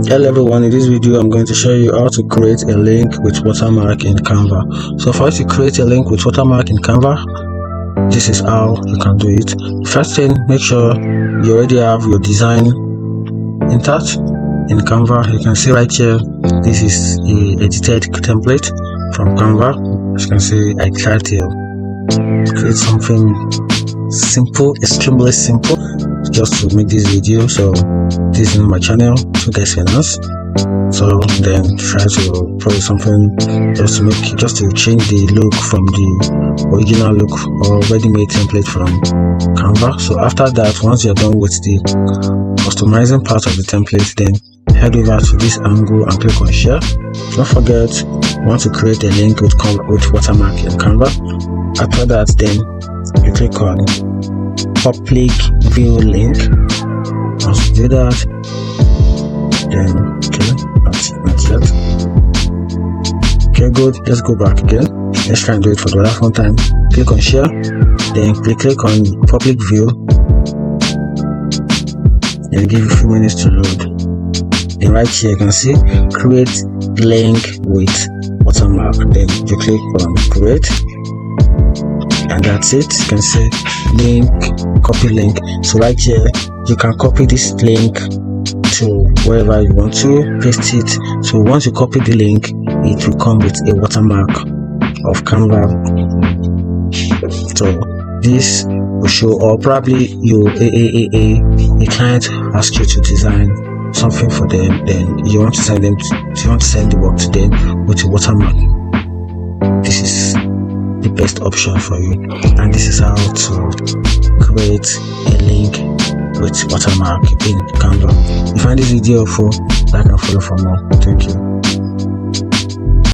Hello everyone, in this video I'm going to show you how to create a link with watermark in Canva. So for us to create a link with watermark in Canva, this is how you can do it. First thing, make sure you already have your design entered in Canva. You can see right here, this is a edited template from Canva. As you can see, I tried to create something simple, extremely simple, just to make this video. So this is my channel, Twoguysfinance. So then try to put something just to change the look from the original look or ready-made template from Canva. So after that, once you're done with the customizing part of the template, then head over to this angle and click on share. Don't forget, you want to create a link with watermark in Canva. After that, then you click on public view link. Once you do that, then that's it. Okay, good. Let's go back again. Let's try and do it for the last one time. Click on share, then click on public view, and give you a few minutes to load. And right here you can see create link with watermark. Then you click on create, and that's it. You can see link, copy link. So right here you can copy this link to wherever you want to, paste it. So once you copy the link, it will come with a watermark of Canva. So this will show, or probably a client ask you to design something for them, then you want to send the work to them with a watermark. This is the best option for you, and this is how to create a link with watermark in Canva. If you find this video helpful, like and follow for more. Thank you.